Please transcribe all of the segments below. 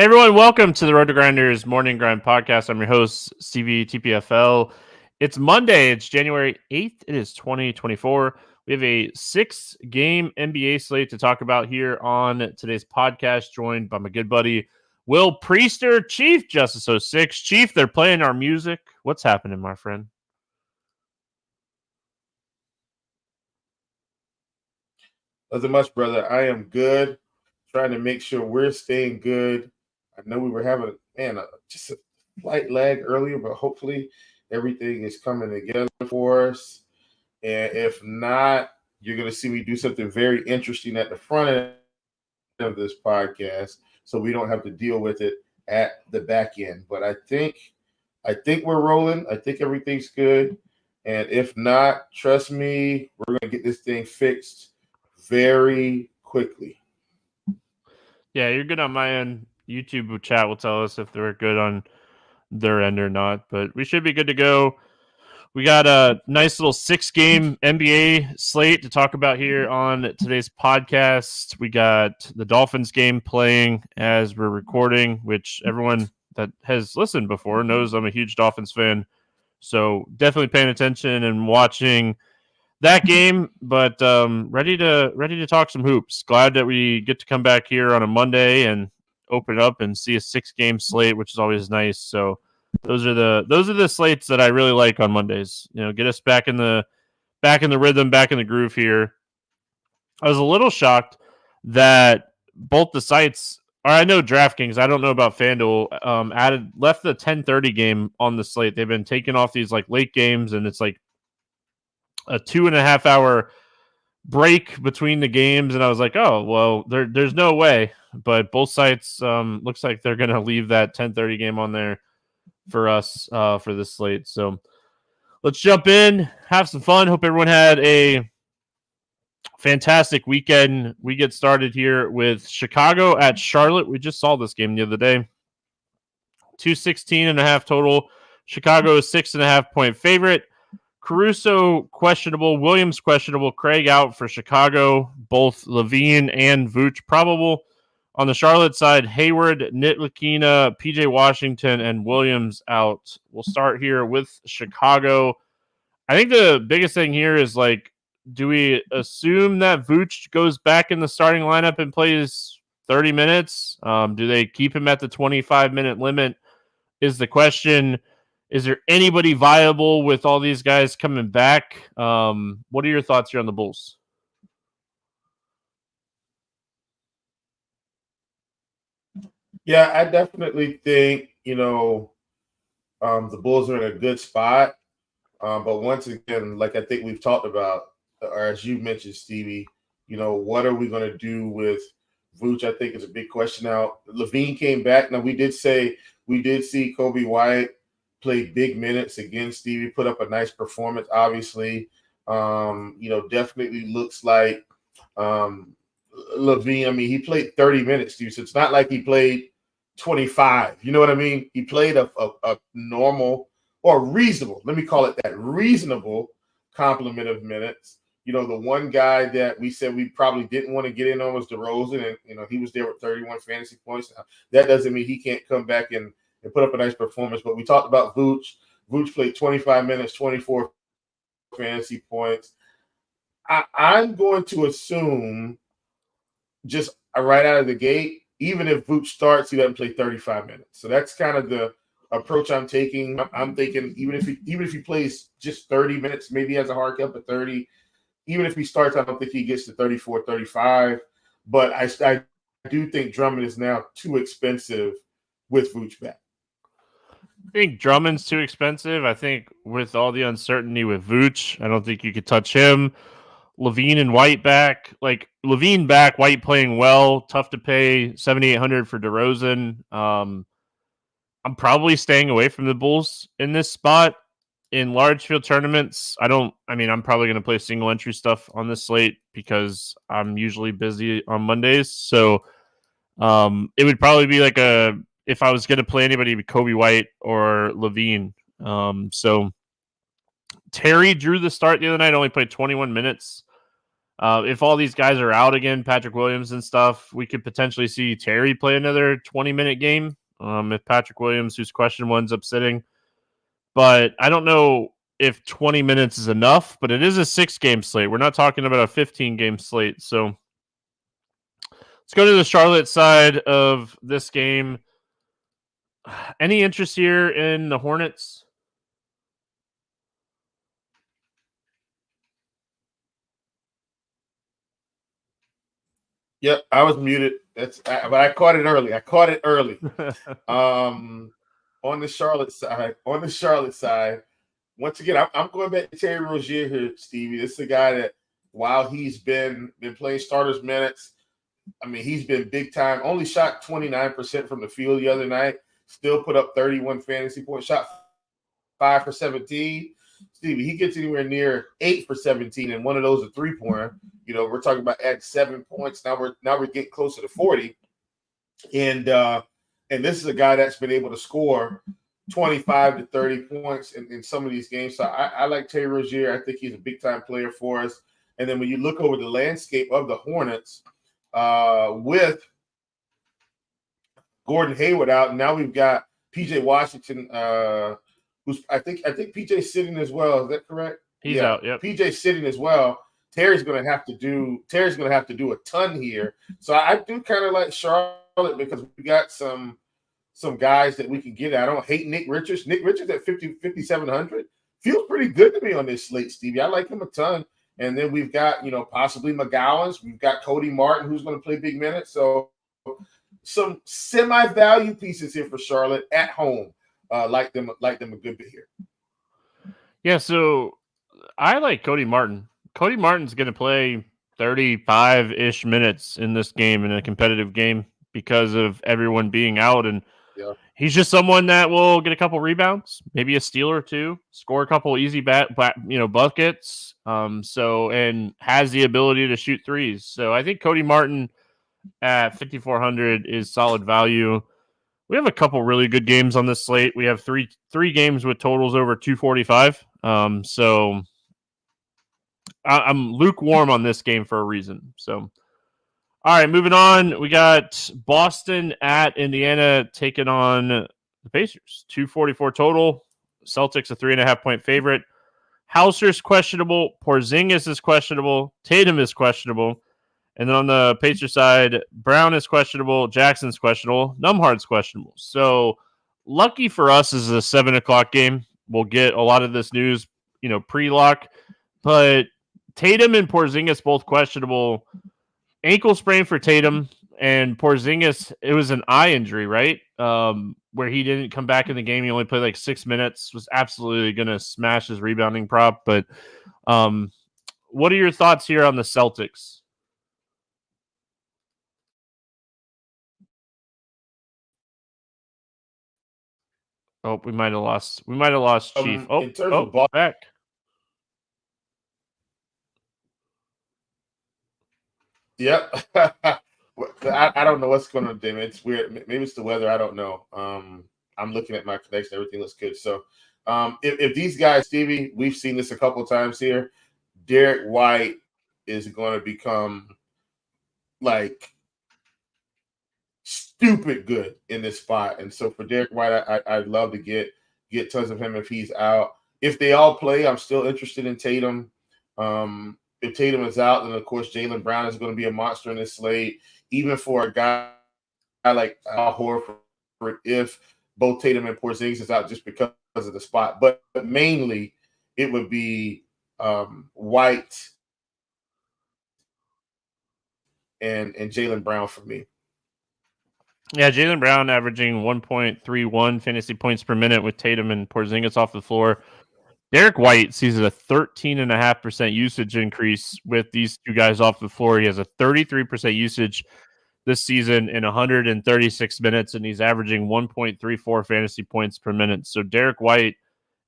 Hey everyone, welcome to the RotoGrinders Morning Grind podcast. I'm your host, Stevietpfl. It's Monday, it's January 8th, it is 2024. We have a 6-game NBA slate to talk about here on today's podcast, joined by my good buddy, Will Priester, ChiefJustice06. Chief, they're playing our music. What's happening, my friend? Nothing much, brother. I am good. Trying to make sure we're staying good. I know we were having just a slight lag earlier, but hopefully everything is coming together for us. And if not, you're going to see me do something very interesting at the front end of this podcast, so we don't have to deal with it at the back end. But I think we're rolling. I think everything's good. And if not, trust me, we're going to get this thing fixed very quickly. Yeah, you're good on my end. YouTube chat will tell us if they're good on their end or not, but we should be good to go. We got a nice little 6-game NBA slate to talk about here on today's podcast. We got the Dolphins game playing as we're recording, which everyone that has listened before knows I'm a huge Dolphins fan. So definitely paying attention and watching that game, but ready to talk some hoops. Glad that we get to come back here on a Monday and open up and see a 6-game slate, which is always nice. So those are the slates that I really like on Mondays. You know, get us back in the rhythm, back in the groove here. I was a little shocked that both the sites, or I know DraftKings, I don't know about FanDuel, left the 10:30 game on the slate. They've been taking off these like late games, and it's like a 2.5 hour break between the games, and I was like, oh well, there's no way. But both sites looks like they're gonna leave that 10:30 game on there for us for this slate. So let's jump in, have some fun. Hope everyone had a fantastic weekend. We get started here with Chicago at Charlotte. We just saw this game the other day. 216.5 total. Chicago is 6.5 point favorite. Caruso questionable, Williams questionable, Craig out for Chicago. Both Levine and Vooch probable. On the Charlotte side, Hayward, Ntilikina, PJ Washington, and Williams out. We'll start here with Chicago. I think the biggest thing here is, like, do we assume that Vooch goes back in the starting lineup and plays 30 minutes? Do they keep him at the 25-minute limit is the question. Is there anybody viable with all these guys coming back? What are your thoughts here on the Bulls? Yeah, I definitely think, the Bulls are in a good spot. But once again, like I think we've talked about, or as you mentioned, Stevie, what are we going to do with Vooch? I think is a big question now. Levine came back. Now, we did see Kobe White play big minutes again. Stevie put up a nice performance, obviously. Definitely looks like Levine. I mean, he played 30 minutes, Stevie, so it's not like he played 25. You know what I mean? He played a normal or reasonable, let me call it that, reasonable complement of minutes. The one guy that we said we probably didn't want to get in on was DeRozan, and, he was there with 31 fantasy points. Now, that doesn't mean he can't come back and put up a nice performance. But we talked about Vooch. Vooch played 25 minutes, 24 fantasy points. I'm going to assume just right out of the gate, even if Vooch starts, he doesn't play 35 minutes. So that's kind of the approach I'm taking. I'm thinking even if he plays just 30 minutes, maybe he has a hard cap at 30. Even if he starts, I don't think he gets to 34, 35. But I do think Drummond is now too expensive with Vooch back. I think Drummond's too expensive. I think with all the uncertainty with Vooch, I don't think you could touch him. Levine and White back. Like, Levine back, White playing well. Tough to pay $7,800 for DeRozan. I'm probably staying away from the Bulls in this spot. In large field tournaments, I'm probably going to play single entry stuff on this slate because I'm usually busy on Mondays. So it would probably be like if I was going to play anybody, it'd be Kobe White or Levine. So Terry drew the start the other night, only played 21 minutes. If all these guys are out again, Patrick Williams and stuff, we could potentially see Terry play another 20-minute game. If Patrick Williams, who's questionable, ends up sitting. But I don't know if 20 minutes is enough, but it is a 6-game slate. We're not talking about a 15-game slate. So let's go to the Charlotte side of this game. Any interest here in the Hornets? Yep, I was muted. But I caught it early. On the Charlotte side, once again, I'm going back to Terry Rozier here, Stevie. This is a guy that, while he's been playing starters minutes, I mean, he's been big time. Only shot 29% from the field the other night. Still put up 31 fantasy points. Shot 5 for 17. Stevie, he gets anywhere near 8 for 17, and one of those a 3-pointer. You know, we're talking about add 7 points. Now we're getting closer to 40. And this is a guy that's been able to score 25 to 30 points in some of these games. So I like Terry Rozier. I think he's a big-time player for us. And then when you look over the landscape of the Hornets, with Gordon Hayward out, now we've got PJ Washington, who's I think PJ's sitting as well. Is that correct? He's out. Yep. PJ's sitting as well. Terry's going to have to do a ton here. So I do kind of like Charlotte because we got some guys that we can get. I don't hate Nick Richards. Nick Richards at 5,700 feels pretty good to me on this slate, Stevie. I like him a ton. And then we've got, possibly McGowan's. We've got Cody Martin, who's going to play big minutes. So some semi-value pieces here for Charlotte at home. Like them a good bit here. Yeah, so I like Cody Martin. Cody Martin's going to play 35-ish minutes in this game, in a competitive game, because of everyone being out. And he's just someone that will get a couple rebounds, maybe a steal or two, score a couple easy buckets. And has the ability to shoot threes. So I think Cody Martin at 5,400 is solid value. We have a couple really good games on this slate. We have three games with totals over 245. So I'm lukewarm on this game for a reason. So, all right, moving on. We got Boston at Indiana taking on the Pacers. 244 total. Celtics a 3.5-point favorite. Hauser's questionable. Porzingis is questionable. Tatum is questionable. And then on the Pacers side, Brown is questionable. Jackson's questionable. Nembhard's questionable. So lucky for us is a 7:00 game. We'll get a lot of this news, pre-lock. But Tatum and Porzingis both questionable. Ankle sprain for Tatum, and Porzingis, it was an eye injury, right? Where he didn't come back in the game. He only played like 6 minutes. Was absolutely going to smash his rebounding prop. But what are your thoughts here on the Celtics? Oh, we might have lost. Chief. In terms of Boston, back. Yep. I don't know what's going on, Damon. It's weird. Maybe it's the weather. I don't know. I'm looking at my connection. Everything looks good. So if these guys, Stevie, we've seen this a couple of times here. Derek White is going to become like stupid good in this spot. And so for Derek White, I'd love to get tons of him if he's out. If they all play, I'm still interested in Tatum. If Tatum is out, then of course Jaylen Brown is going to be a monster in this slate. Even for a guy like Al Horford, if both Tatum and Porzingis is out just because of the spot, but mainly it would be White and Jaylen Brown for me. Yeah, Jaylen Brown averaging 1.31 fantasy points per minute with Tatum and Porzingis off the floor. Derek White sees a 13.5% usage increase with these two guys off the floor. He has a 33% usage this season in 136 minutes, and he's averaging 1.34 fantasy points per minute. So Derek White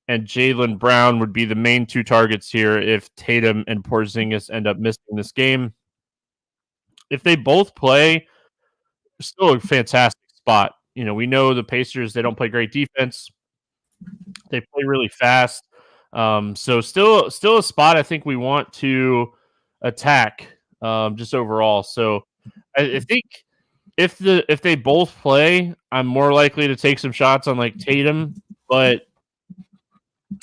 and Jaylen Brown would be the main two targets here if Tatum and Porzingis end up missing this game. If they both play, still a fantastic spot. We know the Pacers, they don't play great defense. They play really fast. So still a spot I think we want to attack just overall. So I think if they both play, I'm more likely to take some shots on like Tatum, but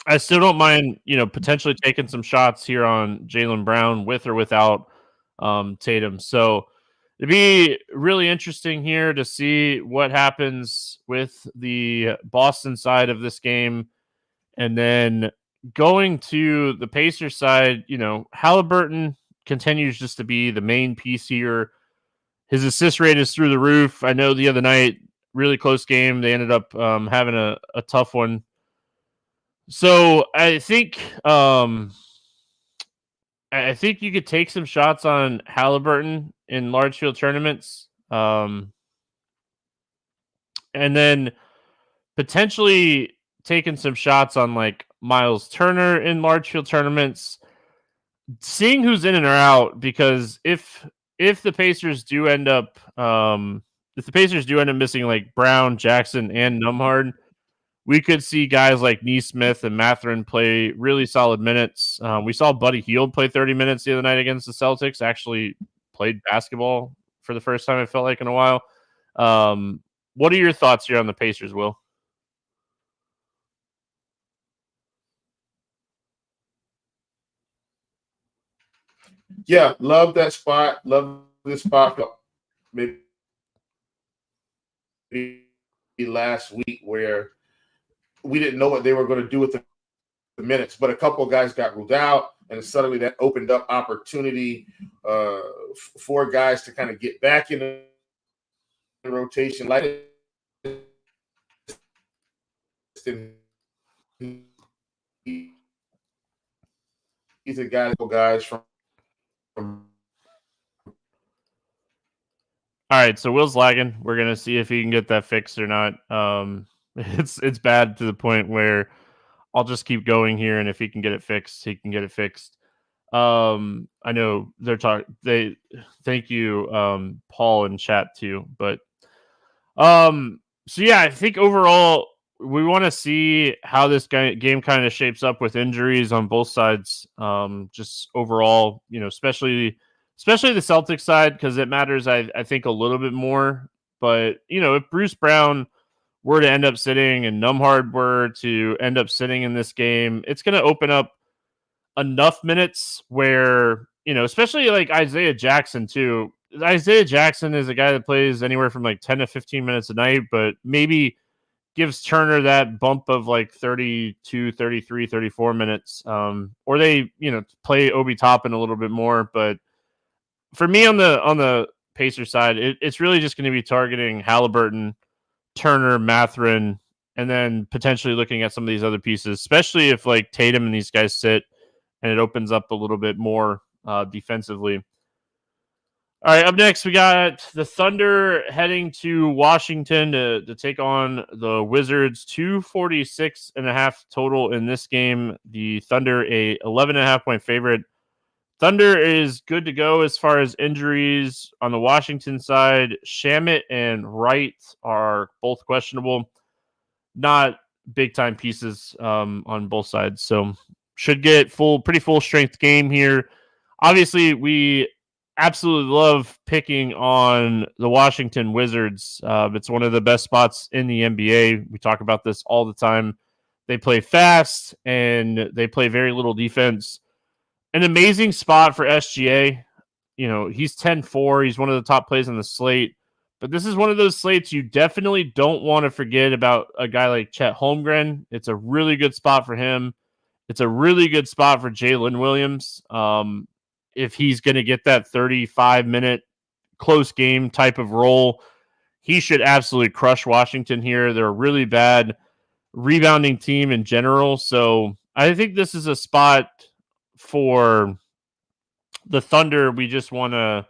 I still don't mind, potentially taking some shots here on Jaylen Brown with or without Tatum. So it'd be really interesting here to see what happens with the Boston side of this game. And then going to the Pacers side, Halliburton continues just to be the main piece here. His assist rate is through the roof. I know the other night, really close game. They ended up having a tough one. So I think you could take some shots on Halliburton in large field tournaments, and then potentially taking some shots on like Miles Turner in large field tournaments. Seeing who's in and or out, because if the Pacers do end up missing like Brown, Jackson, and Nembhard, we could see guys like Neesmith and Mathurin play really solid minutes. We saw Buddy Hield play 30 minutes the other night against the Celtics. Actually played basketball for the first time, it felt like, in a while. What are your thoughts here on the Pacers, Will? Yeah, love that spot. Love this spot. Maybe last week where we didn't know what they were going to do with the minutes, but a couple of guys got ruled out, and suddenly that opened up opportunity for guys to kind of get back in the rotation. Like he's a guy, guys from. All right, so Will's lagging. We're gonna see if he can get that fixed or not. It's bad to the point where I'll just keep going here, and if he can get it fixed, he can get it fixed. I know they're talking. Thank you, Paul in chat too. But so yeah, I think overall we want to see how this game kind of shapes up with injuries on both sides. Just overall, especially the Celtics side, because it matters, I think, a little bit more. But, if Bruce Brown were to end up sitting and Nembhard were to end up sitting in this game, it's going to open up enough minutes where, especially like Isaiah Jackson too. Isaiah Jackson is a guy that plays anywhere from like 10 to 15 minutes a night, but maybe gives Turner that bump of like 32, 33, 34 minutes. Or they, play Obi Toppin a little bit more, but for me on the Pacer side, it's really just going to be targeting Halliburton, Turner, Mathurin, and then potentially looking at some of these other pieces, especially if like Tatum and these guys sit and it opens up a little bit more defensively. All right, up next, we got the Thunder heading to Washington to take on the Wizards. 246.5 total in this game. The Thunder, a 11.5 point favorite. Thunder is good to go as far as injuries. On the Washington side, Shamet and Wright are both questionable. Not big-time pieces on both sides. So should get pretty full strength game here. Obviously, we absolutely love picking on the Washington Wizards. It's one of the best spots in the NBA. We talk about this all the time. They play fast, and they play very little defense. An amazing spot for SGA. He's 10-4. He's one of the top plays on the slate. But this is one of those slates you definitely don't want to forget about a guy like Chet Holmgren. It's a really good spot for him. It's a really good spot for Jalen Williams. If he's going to get that 35-minute close game type of role, he should absolutely crush Washington here. They're a really bad rebounding team in general. So I think this is a spot for the Thunder. We just want to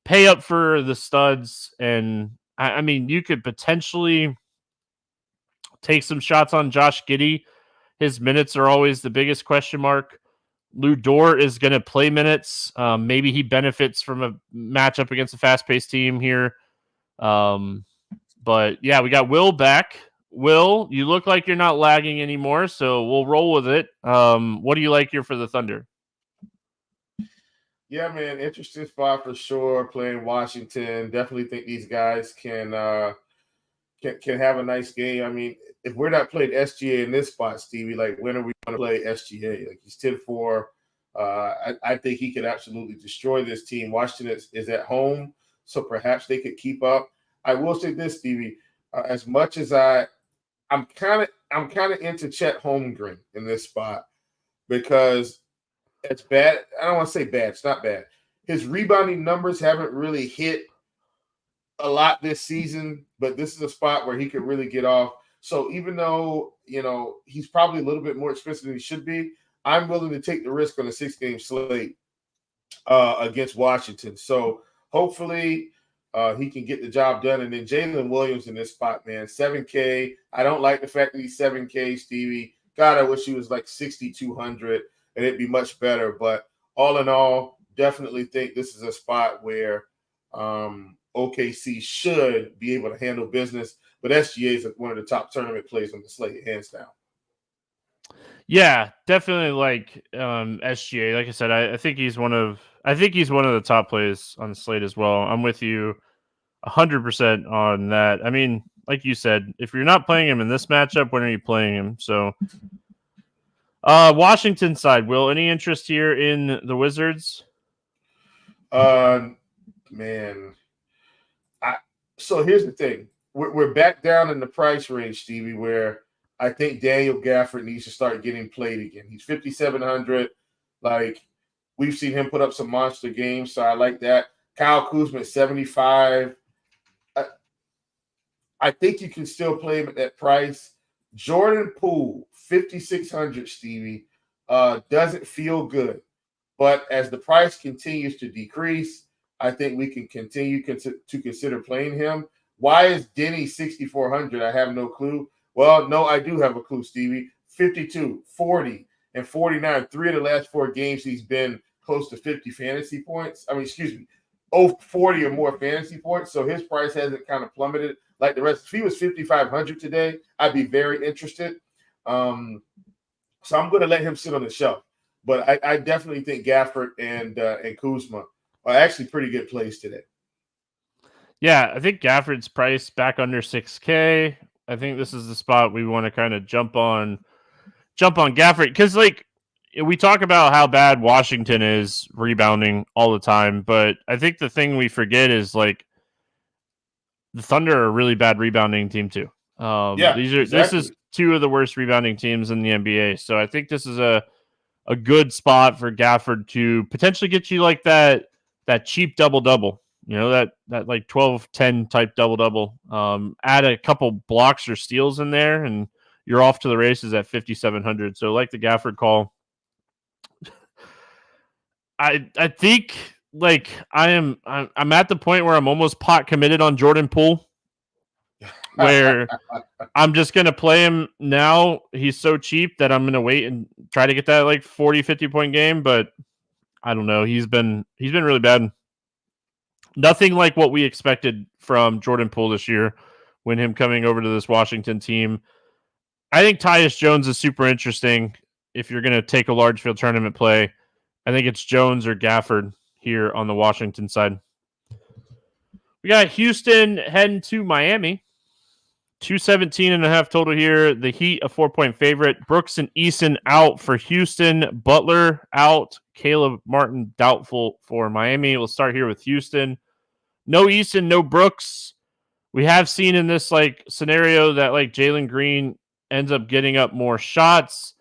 pay up for the studs. And I mean, you could potentially take some shots on Josh Giddey. His minutes are always the biggest question mark. Lou Dort is going to play minutes. Maybe he benefits from a matchup against a fast-paced team here. But yeah, we got Will back. Will, you look like you're not lagging anymore, so we'll roll with it. What do you like here for the Thunder? Yeah, man, interesting spot for sure. Playing Washington, definitely think these guys can have a nice game. I mean, if we're not playing SGA in this spot, Stevie, like when are we going to play SGA? Like he's 10-4. I think he could absolutely destroy this team. Washington is at home, so perhaps they could keep up. I will say this, Stevie, as much as I'm kind of into Chet Holmgren in this spot because it's bad. I don't want to say bad. It's not bad. His rebounding numbers haven't really hit a lot this season, but this is a spot where he could really get off. So even though, he's probably a little bit more expensive than he should be, I'm willing to take the risk on a 6-game slate against Washington. So hopefully he can get the job done. And then Jalen Williams in this spot, man, 7K. I don't like the fact that he's 7K, Stevie. God, I wish he was like 6,200 and it'd be much better. But all in all, definitely think this is a spot where OKC should be able to handle business, but SGA is one of the top tournament plays on the slate, hands down. Yeah, definitely like SGA. Like I said, I think he's one of the top plays on the slate as well. I'm with you 100% on that. I mean, like you said, if you're not playing him in this matchup, when are you playing him? So Washington side, Will, any interest here in the Wizards? Man. So here's the thing. We're back down in the price range, Stevie, where I think Daniel Gafford needs to start getting played again. He's 5,700. Like, we've seen him put up some monster games, so I like that. Kyle Kuzma at 75. I think you can still play him at that price. Jordan Poole, 5,600, Stevie, doesn't feel good. But as the price continues to decrease, I think we can continue to consider playing him. Why is Denny 6,400? I have no clue. Well, no, I do have a clue, Stevie. 52, 40, and 49. 3 of the last 4 games, he's been close to 50 fantasy points. 40 or more fantasy points. So his price hasn't kind of plummeted like the rest. If he was 5,500 today, I'd be very interested. So I'm going to let him sit on the shelf. But I definitely think Gafford and Kuzma are actually pretty good plays today. Yeah, I think Gafford's price back under 6K. I think this is the spot we want to kind of jump on Gafford because, like, we talk about how bad Washington is rebounding all the time, but I think the thing we forget is like the Thunder are a really bad rebounding team too. This is 2 of the worst rebounding teams in the NBA. So I think this is a good spot for Gafford to potentially get you like that cheap double-double, that like 12-10 type double-double. Add a couple blocks or steals in there, and you're off to the races at 5,700. So like the Gafford call. I think like I'm at the point where I'm almost pot committed on Jordan Poole, where I'm just going to play him now. He's so cheap that I'm going to wait and try to get that like 40, 50 point game. But I don't know. He's been really bad. Nothing like what we expected from Jordan Poole this year when him coming over to this Washington team. I think Tyus Jones is super interesting if you're going to take a large field tournament play. I think it's Jones or Gafford here on the Washington side. We got Houston heading to Miami. 217.5 total here. The Heat, a 4-point favorite. Brooks and Eason out for Houston. Butler out. Caleb Martin doubtful for Miami. We'll start here with Houston. No Eason, no Brooks. We have seen in this like scenario that like Jalen Green ends up getting up more shots.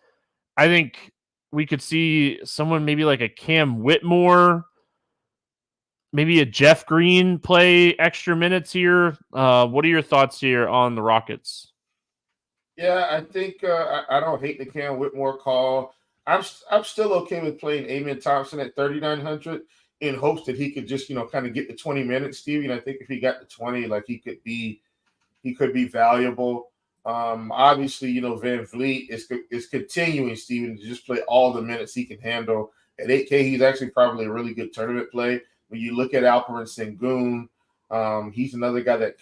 I think we could see someone maybe like a Cam Whitmore, maybe a Jeff Green play extra minutes here. What are your thoughts here on the Rockets? Yeah, I think I don't hate the Cam Whitmore call. I'm still okay with playing Amen Thompson at 3,900 in hopes that he could just kind of get the 20 minutes, Stevie. And I think if he got the 20, like he could be valuable. Obviously, Van Vliet is continuing, Steven, to just play all the minutes he can handle. At 8K, he's actually probably a really good tournament play. When you look at Alperen Sengun, he's another guy that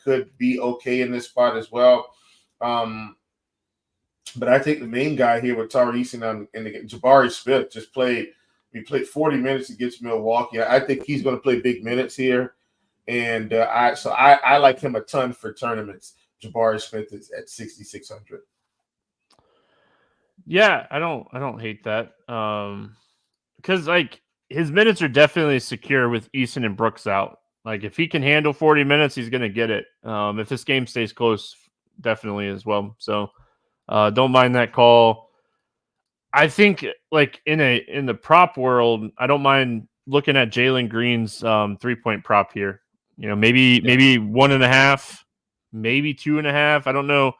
could be okay in this spot as well. But I think the main guy here with Tari Eason and Jabari Smith just played, He played 40 minutes against Milwaukee. I think he's going to play big minutes here. And I like him a ton for tournaments. Jabari Smith is at 6,600. Yeah, I don't hate that. Because like his minutes are definitely secure with Eason and Brooks out. Like if he can handle 40 minutes, he's gonna get it. If this game stays close, definitely as well. So don't mind that call. I think like in the prop world, I don't mind looking at Jalen Green's 3-point prop here. You know, maybe 1.5, maybe 2.5. I don't know.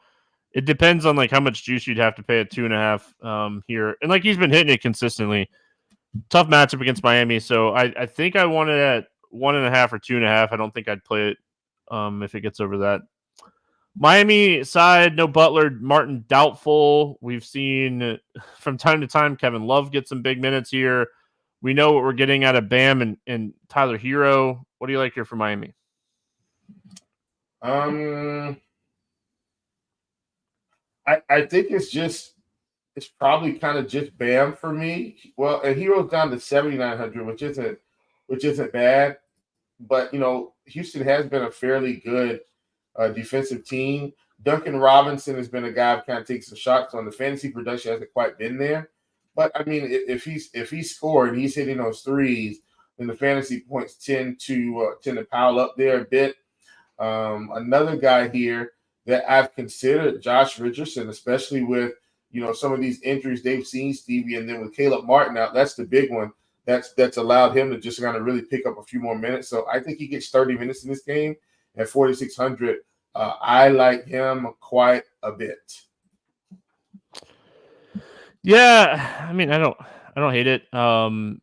It depends on like how much juice you'd have to pay at 2.5 here. And like he's been hitting it consistently. Tough matchup against Miami. So I think I want it at 1.5 or 2.5. I don't think I'd play it if it gets over that. Miami side, no Butler, Martin doubtful. We've seen from time to time Kevin Love get some big minutes here. We know what we're getting out of Bam and Tyler Hero. What do you like here for Miami? I think it's probably kind of just Bam for me. Well, and Hero's down to 7,900, which isn't bad. But you know, Houston has been a fairly good defensive team. Duncan Robinson has been a guy who kind of takes some shots on. The fantasy production hasn't quite been there. But I mean, if he's scoring, he's hitting those threes, then the fantasy points tend to pile up there a bit. Another guy here that I've considered, Josh Richardson, especially with some of these injuries they've seen, Stevie, and then with Caleb Martin out, that's the big one. That's allowed him to just kind of really pick up a few more minutes. So I think he gets 30 minutes in this game at 4,600. I like him quite a bit. Yeah, I mean, I don't hate it. I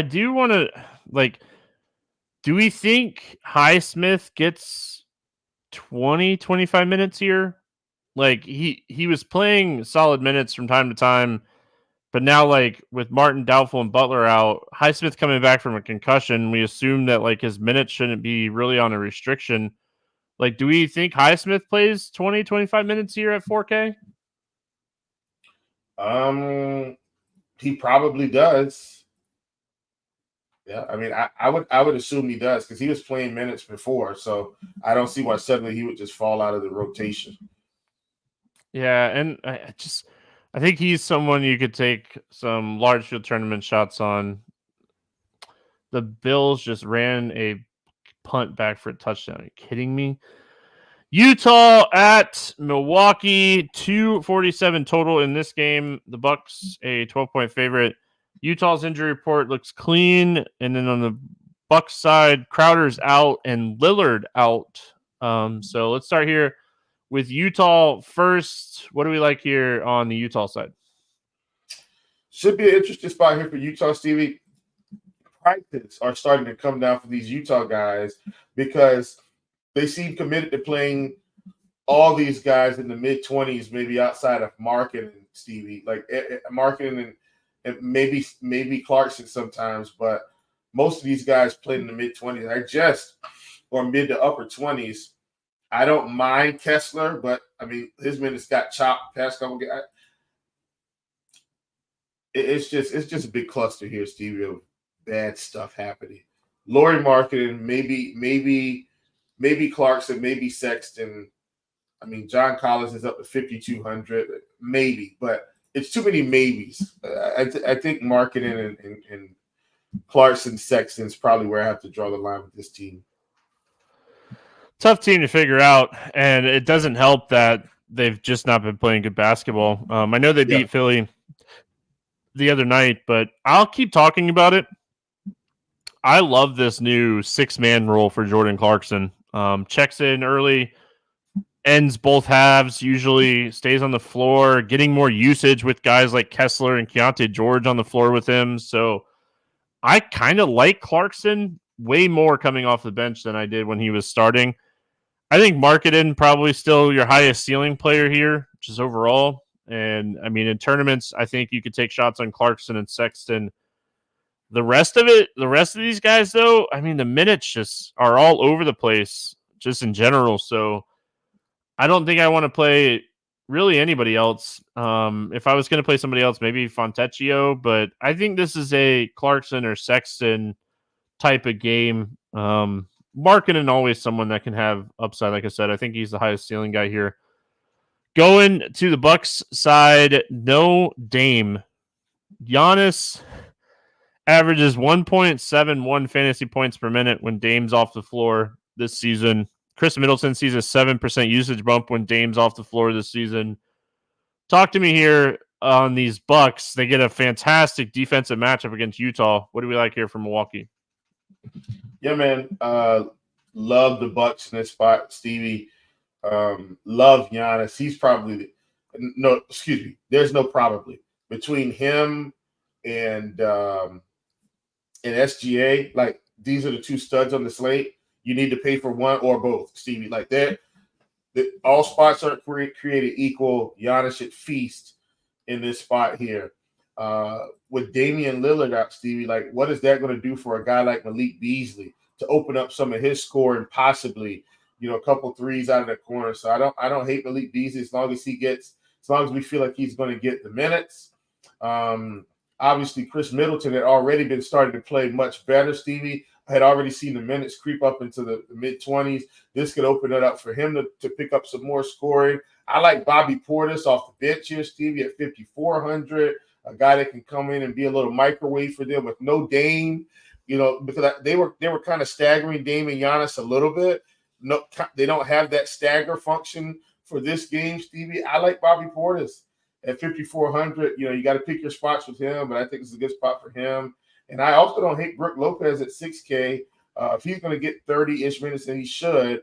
do want to do we think Highsmith gets 20-25 minutes here? Like he was playing solid minutes from time to time, but now like with Martin doubtful and Butler out, Highsmith coming back from a concussion, we assume that like his minutes shouldn't be really on a restriction. Like, do we think Highsmith plays 20-25 minutes here at 4K? He probably does. Yeah, I mean, I would assume he does because he was playing minutes before, so I don't see why suddenly he would just fall out of the rotation. Yeah, and I think he's someone you could take some large field tournament shots on. The Bills just ran a punt back for a touchdown. Are you kidding me? Utah at Milwaukee, 247 total in this game. The Bucks a 12-point favorite. Utah's injury report looks clean, and then on the Bucks side, Crowder's out and Lillard out. So let's start here with Utah first. What do we like here on the Utah side? Should be an interesting spot here for Utah, Stevie. Prices are starting to come down for these Utah guys because they seem committed to playing all these guys in the mid-20s, maybe outside of marketing, Stevie. Like marketing and maybe Clarkson sometimes, but most of these guys played in the mid-20s. Or mid to upper 20s. I don't mind Kessler, but I mean his minutes got chopped past couple games. It's just a big cluster here, Stevie, of bad stuff happening. Lauri Markkanen, maybe Clarkson, maybe Sexton. I mean, John Collins is up to 5,200, maybe, but it's too many maybes. I think Markkanen and Clarkson, Sexton is probably where I have to draw the line with this team. Tough team to figure out, and it doesn't help that they've just not been playing good basketball. I know they beat Philly the other night, but I'll keep talking about it. I love this new 6-man rule for Jordan Clarkson. Checks in early, ends both halves, usually stays on the floor, getting more usage with guys like Kessler and Keontae George on the floor with him. So I kind of like Clarkson way more coming off the bench than I did when he was starting. I think Markkanen probably still your highest ceiling player here, just overall. And I mean, in tournaments, I think you could take shots on Clarkson and Sexton. The rest of these guys, though, I mean, the minutes just are all over the place, just in general. So I don't think I want to play really anybody else. If I was going to play somebody else, maybe Fontecchio, but I think this is a Clarkson or Sexton type of game. Markkanen always someone that can have upside. Like I said, I think he's the highest ceiling guy here. Going to the Bucks side, no Dame. Giannis averages 1.71 fantasy points per minute when Dame's off the floor this season. Chris Middleton sees a 7% usage bump when Dame's off the floor this season. Talk to me here on these Bucks. They get a fantastic defensive matchup against Utah. What do we like here from Milwaukee? Yeah, man. Love the Bucks in this spot, Stevie. Love Giannis. He's probably there's no probably between him and SGA. Like, these are the two studs on the slate. You need to pay for one or both, Stevie. Like that, all spots aren't created equal. Giannis should feast in this spot here. With Damian Lillard out, Stevie, like, what is that going to do for a guy like Malik Beasley to open up some of his score and possibly, a couple threes out of the corner? So I don't hate Malik Beasley as long as we feel like he's going to get the minutes. Obviously, Chris Middleton had already been starting to play much better, Stevie. I had already seen the minutes creep up into the mid-20s. This could open it up for him to pick up some more scoring. I like Bobby Portis off the bench here, Stevie, at 5,400. A guy that can come in and be a little microwave for them with no Dame, because they were kind of staggering Dame and Giannis a little bit. No, they don't have that stagger function for this game, Stevie. I like Bobby Portis at 5,400. You got to pick your spots with him, but I think it's a good spot for him. And I also don't hate Brook Lopez at 6K. If he's going to get 30-ish minutes, and he should,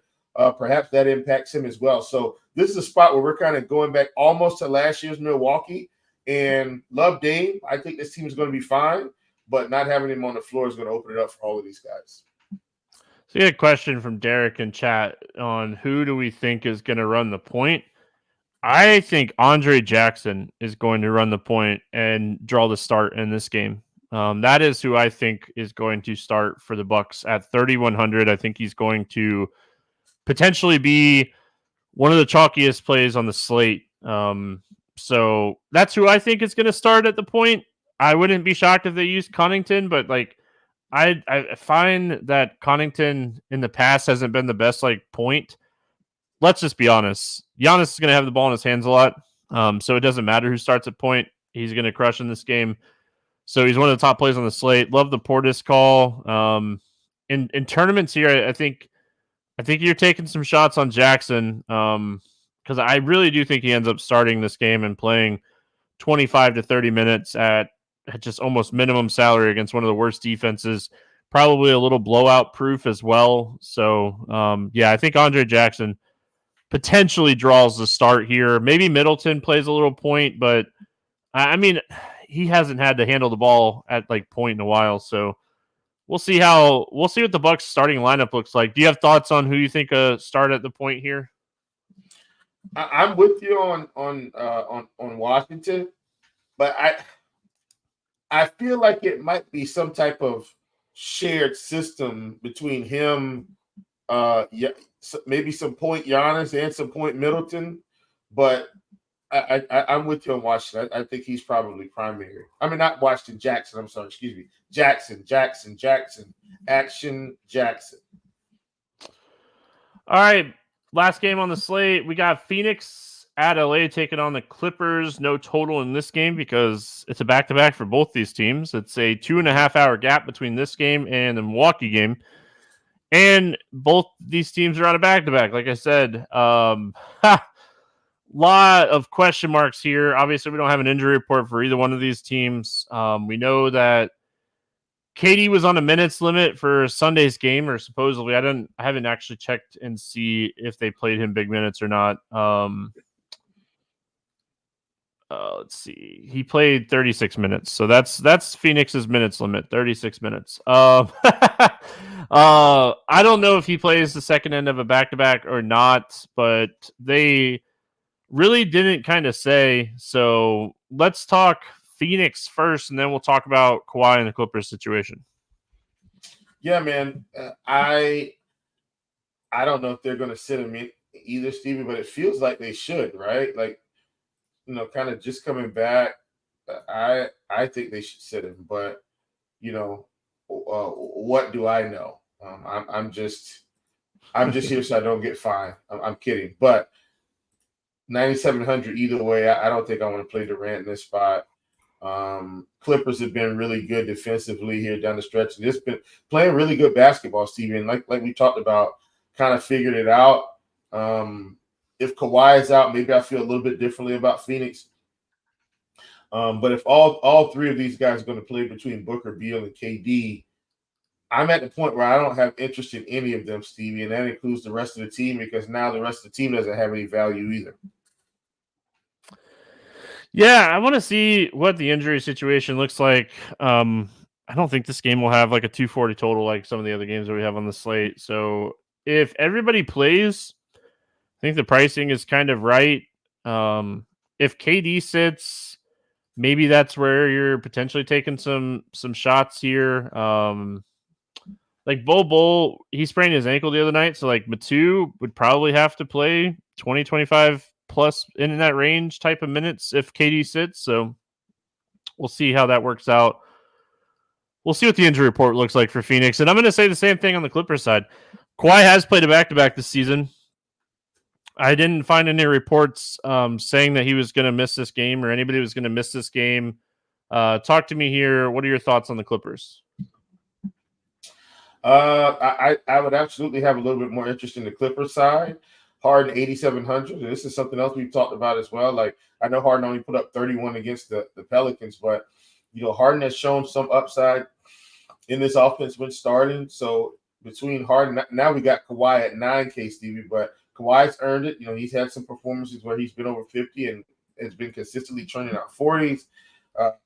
perhaps that impacts him as well. So this is a spot where we're kind of going back almost to last year's Milwaukee. And love Dame. I think this team is going to be fine, but not having him on the floor is going to open it up for all of these guys. So you had a question from Derek in chat on who do we think is going to run the point. I think Andre Jackson is going to run the point and draw the start in this game. That is who I think is going to start for the Bucks at 3,100. I think he's going to potentially be one of the chalkiest plays on the slate. So that's who I think is going to start at the point. I wouldn't be shocked if they used Connaughton, but I find that Connaughton in the past hasn't been the best point. Let's just be honest. Giannis is going to have the ball in his hands a lot. So it doesn't matter who starts at point. He's going to crush in this game. So he's one of the top plays on the slate. Love the Portis call. In tournaments here, I think you're taking some shots on Jackson because I really do think he ends up starting this game and playing 25 to 30 minutes at just almost minimum salary against one of the worst defenses. Probably a little blowout proof as well. So, I think Andre Jackson potentially draws the start here. Maybe Middleton plays a little point, but I mean, he hasn't had to handle the ball at point in a while. So we'll see what the Bucks starting lineup looks like. Do you have thoughts on who you think start at the point here? I'm with you on Washington, but I feel like it might be some type of shared system between him, maybe some point Giannis and some point Middleton, but I'm with you on Washington. I think he's probably primary. I mean, not Washington, Jackson. I'm sorry. Excuse me. Jackson. Action Jackson. All right. Last game on the slate. We got Phoenix at LA taking on the Clippers. No total in this game because it's a back-to-back for both these teams. It's a 2.5-hour gap between this game and the Milwaukee game. And both these teams are on a back-to-back. Like I said, lot of question marks here. Obviously, we don't have an injury report for either one of these teams. We know that KD was on a minutes limit for Sunday's game, or supposedly. I haven't actually checked and see if they played him big minutes or not. Let's see. He played 36 minutes, so that's Phoenix's minutes limit, 36 minutes. I don't know if he plays the second end of a back-to-back or not, but they really didn't kind of say. So let's talk Phoenix first, and then we'll talk about Kawhi and the Clippers situation. Yeah, man. I don't know if they're going to sit him in either, Stevie, but it feels like they should, right? Like, kind of just coming back. I think they should sit him, but what do I know? I'm just here so I don't get fined. I'm kidding, but 9,700 either way. I don't think I want to play Durant in this spot. Clippers have been really good defensively here down the stretch, and it's been playing really good basketball, Stevie. And like we talked about, kind of figured it out. If Kawhi is out, maybe I feel a little bit differently about Phoenix. But if all three of these guys are going to play between Booker, Beal, and KD, I'm at the point where I don't have interest in any of them, Stevie, and that includes the rest of the team, because now the rest of the team doesn't have any value either. Yeah, I want to see what the injury situation looks like. I don't think this game will have like a 240 total like some of the other games that we have on the slate. So if everybody plays, I think the pricing is kind of right. If KD sits, maybe that's where you're potentially taking some shots here. Like Bol, he sprained his ankle the other night, so like Matu would probably have to play 20, 25 plus in that range type of minutes if KD sits. So we'll see how that works out. We'll see what the injury report looks like for Phoenix. And I'm going to say the same thing on the Clippers side. Kawhi has played a back-to-back this season. I didn't find any reports saying that he was going to miss this game or anybody was going to miss this game. Talk to me here. What are your thoughts on the Clippers? I would absolutely have a little bit more interest in the Clippers side. Harden 8,700. And this is something else we've talked about as well. Like, I know Harden only put up 31 against the Pelicans, but Harden has shown some upside in this offense when starting. So between Harden, now we got Kawhi at 9K, Stevie, but Kawhi's earned it. He's had some performances where he's been over 50 and has been consistently turning out 40s.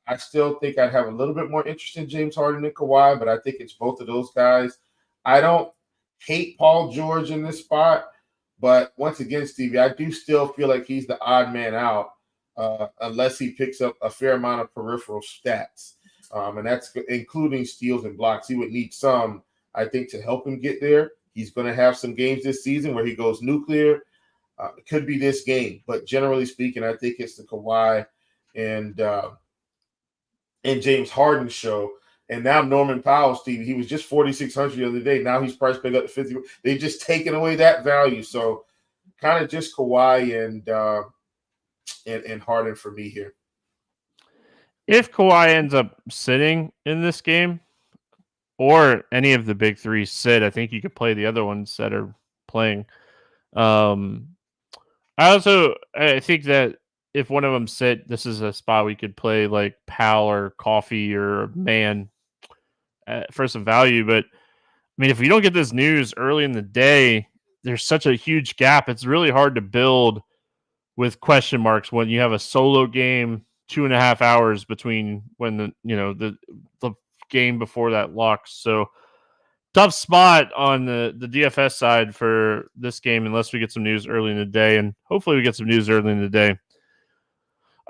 I still think I'd have a little bit more interest in James Harden than Kawhi, but I think it's both of those guys. I don't hate Paul George in this spot, but once again, Stevie, I do still feel like he's the odd man out unless he picks up a fair amount of peripheral stats, and that's including steals and blocks. He would need some, I think, to help him get there. He's going to have some games this season where he goes nuclear. It could be this game, but generally speaking, I think it's the Kawhi and James Harden show. And now Norman Powell, Steve, he was just 4,600 the other day. Now he's priced back up to 50. They've just taken away that value. So kind of just Kawhi and Harden for me here. If Kawhi ends up sitting in this game, or any of the big three sit, I think you could play the other ones that are playing. I think that if one of them sit, this is a spot we could play like Powell or Coffee or Man for some value. But I mean, if we don't get this news early in the day, there's such a huge gap. It's really hard to build with question marks when you have a solo game 2.5 hours between when the game before that locks. So tough spot on the DFS side for this game unless we get some news early in the day, and hopefully we get some news early in the day.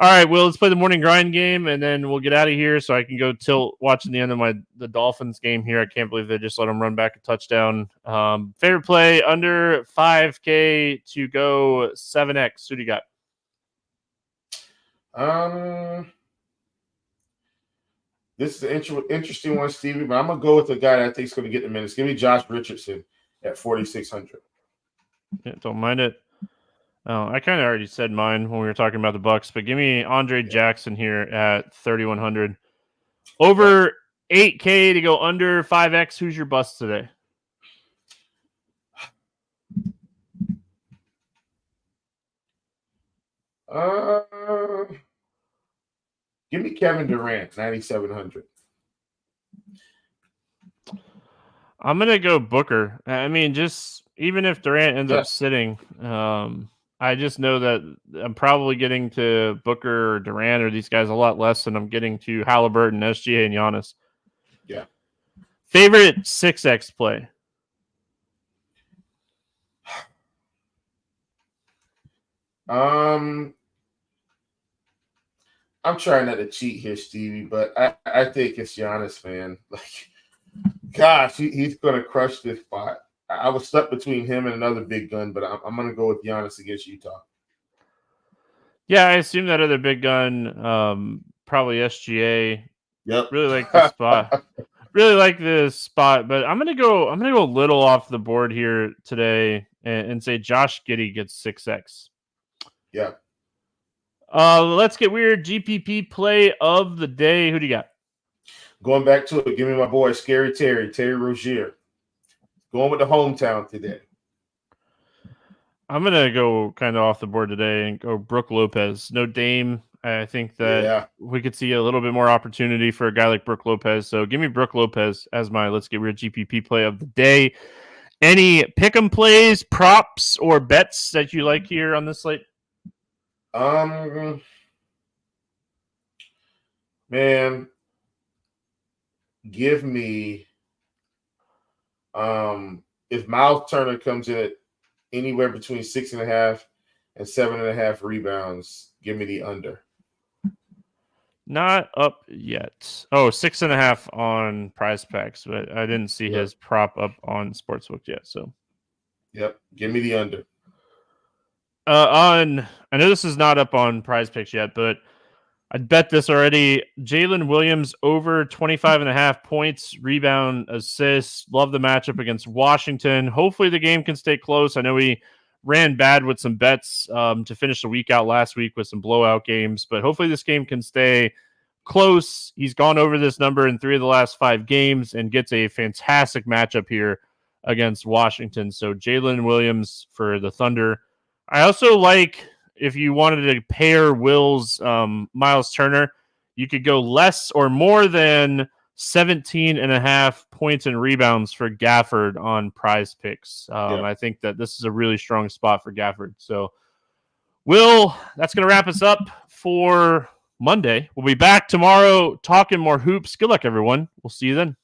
All right, well, let's play the morning grind game, and then we'll get out of here so I can go tilt watching the end of the Dolphins game here. I can't believe they just let them run back a touchdown. Favorite play under 5K to go 7X. Who do you got? This is an interesting one, Stevie, but I'm going to go with the guy that I think is going to get the minutes. Give me Josh Richardson at 4,600. Yeah, don't mind it. Oh, I kind of already said mine when we were talking about the Bucks, but give me Andre Jackson here at 3,100. Over 8K to go under 5X. Who's your bust today? Give me Kevin Durant, 9,700. I'm going to go Booker. I mean, just even if Durant ends up sitting, I just know that I'm probably getting to Booker or Durant or these guys a lot less than I'm getting to Halliburton, SGA, and Giannis. Yeah. Favorite 6X play? I'm trying not to cheat here, Stevie, but I think it's Giannis, man. Like, gosh, he's going to crush this spot. I was stuck between him and another big gun, but I'm going to go with Giannis against Utah. Yeah, I assume that other big gun, probably SGA. Yep. Really like the spot. Really like this spot, but I'm gonna go a little off the board here today and say Josh Giddey gets 6x. Yeah. Let's get weird. GPP play of the day. Who do you got? Going back to it, give me my boy Scary Terry Rozier. Going with the hometown today. I'm gonna go kind of off the board today and go Brook Lopez. No Dame. I think that we could see a little bit more opportunity for a guy like Brook Lopez. So give me Brook Lopez as my let's get weird GPP play of the day. Any pick'em plays, props, or bets that you like here on this slate? Man, give me if Miles Turner comes in at anywhere between 6.5 and 7.5 rebounds, give me the under. Not up yet. Oh, 6.5 on Prize Packs, but I didn't see his prop up on Sportsbook yet. So, yep, give me the under. I know this is not up on Prize Picks yet, but I'd bet this already. Jalen Williams over 25.5 points, rebound, assists. Love the matchup against Washington. Hopefully the game can stay close. I know we ran bad with some bets to finish the week out last week with some blowout games, but hopefully this game can stay close. He's gone over this number in 3 of the last 5 games and gets a fantastic matchup here against Washington. So Jalen Williams for the Thunder. I also like, if you wanted to pair Will's Miles Turner, you could go less or more than 17.5 points and rebounds for Gafford on Prize Picks. I think that this is a really strong spot for Gafford. So, Will, that's going to wrap us up for Monday. We'll be back tomorrow talking more hoops. Good luck, everyone. We'll see you then.